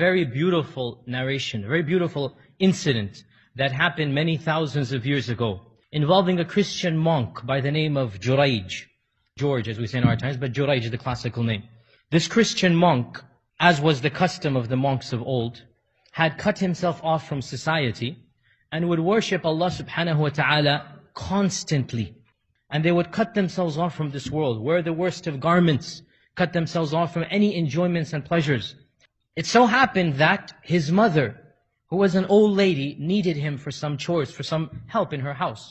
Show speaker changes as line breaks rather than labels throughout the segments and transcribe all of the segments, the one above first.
very beautiful narration, a very beautiful incident that happened many thousands of years ago, involving a Christian monk by the name of Jurayj. George, as we say in our times, but Jurayj is the classical name. This Christian monk, as was the custom of the monks of old, had cut himself off from society and would worship Allah subhanahu wa ta'ala constantly. And they would cut themselves off from this world, wear the worst of garments, cut themselves off from any enjoyments and pleasures. It so happened that his mother, who was an old lady, needed him for some chores, for some help in her house.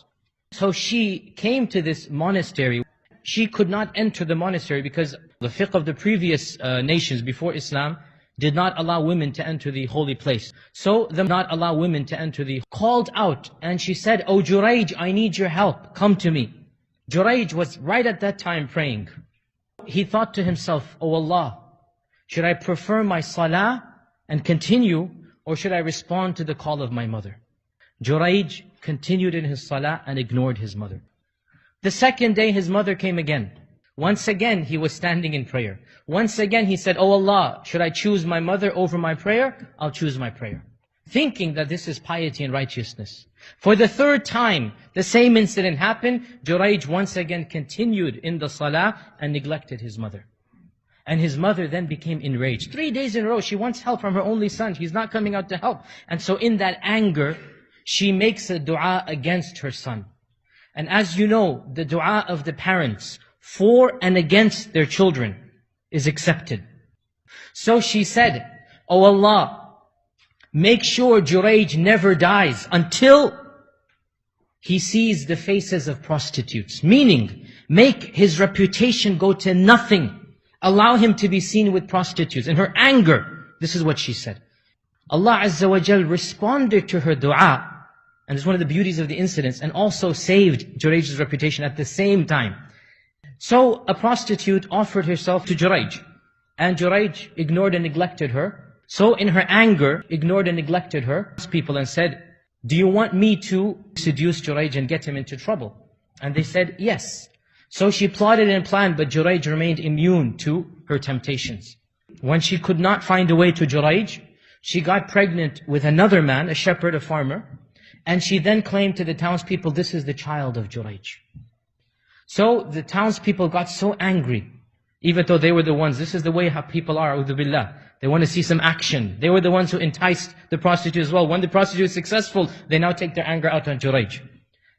So she came to this monastery. She could not enter the monastery because the fiqh of the previous nations before Islam did not allow women to enter the holy place. So they not allow women to enter called out, and she said, "Oh Jurayj, I need your help, come to me." Jurayj was right at that time praying. He thought to himself, "Oh Allah, should I prefer my salah and continue, or should I respond to the call of my mother?" Jurayj continued in his salah and ignored his mother. The second day his mother came again. Once again he was standing in prayer. Once again he said, "Oh Allah, should I choose my mother over my prayer? I'll choose my prayer." Thinking that this is piety and righteousness. For the third time, the same incident happened. Jurayj once again continued in the salah and neglected his mother. And his mother then became enraged. 3 days in a row, she wants help from her only son. He's not coming out to help. And so in that anger, she makes a dua against her son. And as you know, the dua of the parents for and against their children is accepted. So she said, "Oh Allah, make sure Jurayj never dies until he sees the faces of prostitutes." Meaning, make his reputation go to nothing. Allow him to be seen with prostitutes. In her anger, this is what she said. Allah Azza wa Jal responded to her dua. And it's one of the beauties of the incidents, and also saved Jurayj's reputation at the same time. So a prostitute offered herself to Jurayj, and Jurayj ignored and neglected her. So in her anger, ignored and neglected her people and said, "Do you want me to seduce Jurayj and get him into trouble?" And they said, "Yes." So she plotted and planned, but Jurayj remained immune to her temptations. When she could not find a way to Jurayj, she got pregnant with another man, a shepherd, a farmer, and she then claimed to the townspeople, "This is the child of Jurayj." So the townspeople got so angry, even though they were the ones, this is the way how people are, a'udhu billah. They want to see some action. They were the ones who enticed the prostitute as well. When the prostitute is successful, they now take their anger out on Jurayj.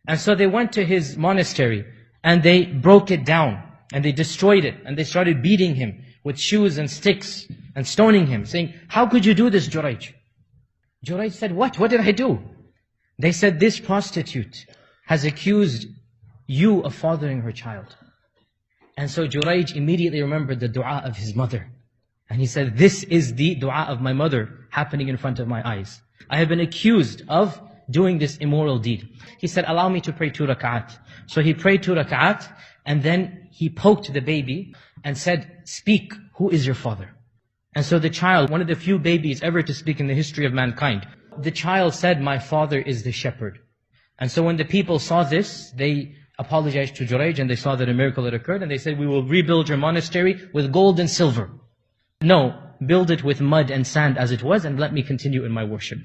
And so they went to his monastery, and they broke it down, and they destroyed it, and they started beating him with shoes and sticks, and stoning him, saying, "How could you do this, Jurayj?" Jurayj said, "What? What did I do?" They said, "This prostitute has accused you of fathering her child." And so Jurayj immediately remembered the dua of his mother. And he said, "This is the dua of my mother happening in front of my eyes. I have been accused of doing this immoral deed." He said, "Allow me to pray 2 rak'at. So he prayed 2 rak'at, and then he poked the baby and said, "Speak, who is your father?" And so the child, one of the few babies ever to speak in the history of mankind, the child said, "My father is the shepherd." And so when the people saw this, they apologized to Jurayj, and they saw that a miracle had occurred, and they said, "We will rebuild your monastery with gold and silver." "No, build it with mud and sand as it was, and let me continue in my worship."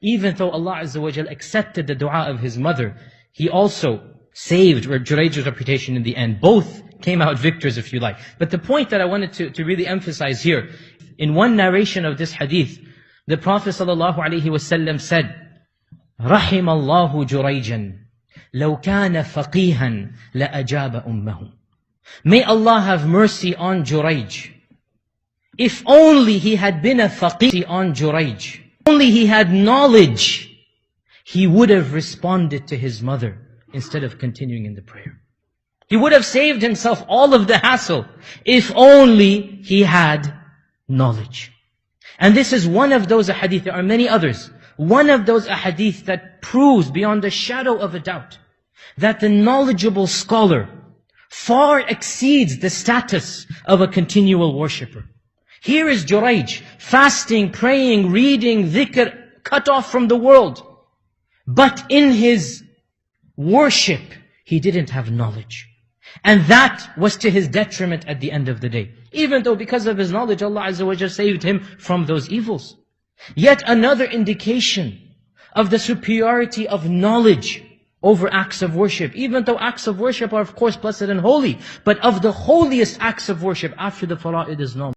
Even though Allah Azza wa Jal accepted the dua of his mother, He also saved Jurayj's reputation in the end. Both came out victors, if you like. But the point that I wanted to really emphasize here, in one narration of this hadith, the Prophet ﷺ said, رحم الله جريجا لو كان فقيها لأجاب أمه. May Allah have mercy on Jurayj. If only he had been a faqih on Jurayj, only he had knowledge, he would have responded to his mother instead of continuing in the prayer. He would have saved himself all of the hassle if only he had knowledge. And this is one of those ahadith, there are many others, one of those ahadith that proves beyond a shadow of a doubt that the knowledgeable scholar far exceeds the status of a continual worshipper. Here is Jurayj, fasting, praying, reading, dhikr, cut off from the world. But in his worship, he didn't have knowledge. And that was to his detriment at the end of the day. Even though because of his knowledge, Allah Azza wa Jalla saved him from those evils. Yet another indication of the superiority of knowledge over acts of worship. Even though acts of worship are of course blessed and holy, but of the holiest acts of worship after the fara'id is knowledge.